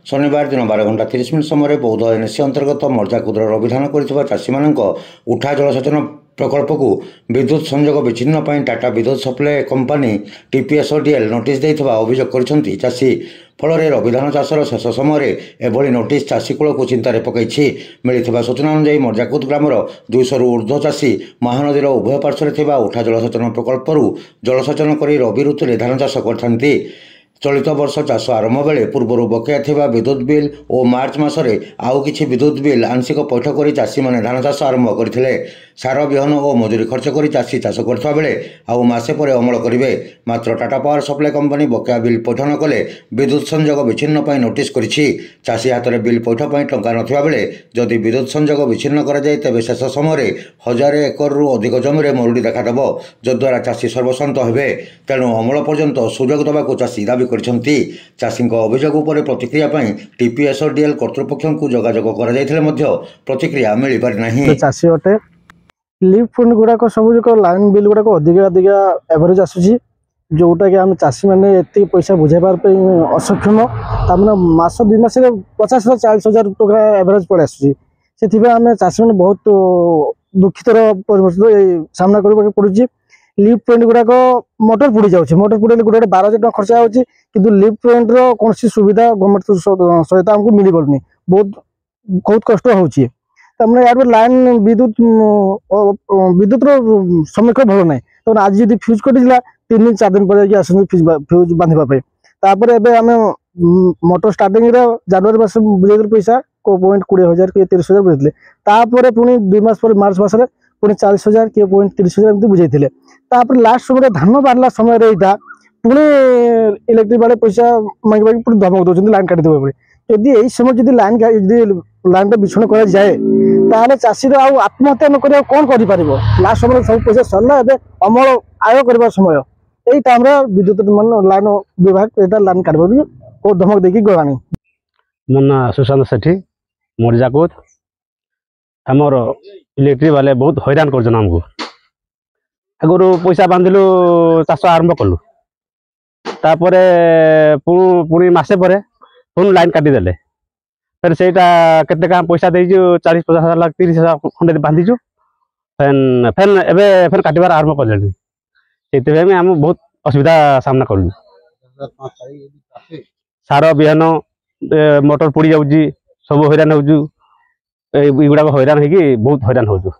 शनिवार दिन 12:30 समय बौद्ध एनएसी अंतर्गत मर्जाकुदर अभिधान कर उठा जलसेचन प्रकल्प को विद्युत संजोग विच्छिन्न पर टाटा विद्युत सप्लाई कंपानी टीपीएसओडीएल नोटिस देथिबा अभियोग करिसेंति चाषी। फल रविधान चाषर शेष समय एभली नोटिस चाषी कूल को चिंतार पकई। मिलता सूचना अनुसार मर्जाकुद ग्रामर 200 रु ऊर्ध्व चाषी महानदीर उभय पार्श्व उठा जलसेचन प्रकल्प जलसेचन कर रवि ऋतु में धान चाष करथांती। चलित वर्ष चाष आरंभ बेले पूर्व बकेया थिबा विद्युत बिल और मार्च मासरे आउ किछि विद्युत बिल आंशिक पैठ कर चाषी मैंने धान चाष आरंभ करथिले। सार बिहन और मजूरी खर्च कर चाषी चाष करथिबा बेले आउ मासे परे अमल करिवे। मात्र टाटा पावर सप्लाई कंपानी बकेया बिल पैठ न कले विद्युत संजोग विच्छिन्न पर नोटिस करिछि। चाषी हाथ में बिल पैठ पर टंका नथिबा बेले जदि विद्युत संजोग विच्छिन्न करा जाय तेबे शेष समय 1000 एकर अधिक जमी मरुड़ी देखादेव, जद्वारा चाषी सर्वशांत हेबे। तेणु अमल पर्यंत सुजोग देवाक चाषी दाबी करछन्ती। चाषी अभियोग उपर प्रतिक्रिया पाई टीपीएसओडीएल कर्तृपक्ष को जोगाजोग करा जायथिले मध्य प्रतिक्रिया मिली पारि नाही। चाषी अटे लिफ्ट फंड गुड़ाक सब लाइन बिल गुड़ाक अधिक एवरेज आसूसी, जोटा कि आम चाषी मैंने ये पैसा बुझेबार असक्षम। तार मास 2 मास 50,000 40,000 टका एवरेज पड़े आसूसी। से आम चाषी मैंने बहुत दुखितर सामना करने पड़ुची। लिफ्ट पॉइंट गुड़ाक मोटर पुड़ी जाऊँगी, मोटर पुड़े गोटे 12,000 टका खर्चा होची, किंतु लिफ्ट पॉइंट कौन सुविधा गवर्नमेंट सहित आमको मिल पारनी, बहुत कष्ट होची। तमें यार लाइन विद्युत समयक भल ना। तो आज जब फ्यूज कटिला 3-4 दिन पर फ्यूज बांधवाई आम मोटर स्टार्टिंग जनवरी मास बुझे पैसा को पॉइंट 20,000 कि 30,000 बुझे। तापर पुणी 2 मास पर मार्च मास पुणी 40,000 कि पॉइंट 30,000 एमती बुझे। लास्ट समय धान बाहर समय पुणी इलेक्ट्रिक वाले पैसा मांगे पुणी धमक दौरान लाइन काटिदेवे। यदि यही समय जब लाइन विच्छिन्न कर जाए ताले चाषी आत्महत्या न कर कौन कर लास्ट समय सब पैसा सरला अमल आय करने समय यही टाइम विद्युत लाइन विभाग लाइन काटवा को धमक देकी गलानी। मो ना सुशांत सेठी मर्जाकुद। आमर इलेक्ट्रिक वाले बहुत हैरान करमको। आगु पैसा बांधिलु चाष आरंभ कलु, तापर पुणी मसे पर पुणी लाइन काटिदेले। फिर से केते काम पैसा देजु 40-50 लाख 30,000 खंडे बांधीचु। फेन फेन एबे फेन काटिबार आरंभ कले। से आम बहुत असुविधा सामना करूँ। सार बिहन मोटर पुड़ी जाऊँगी, सब हैरान होजु। गुड़ाक हैरान होगी बहुत हैरान होजु।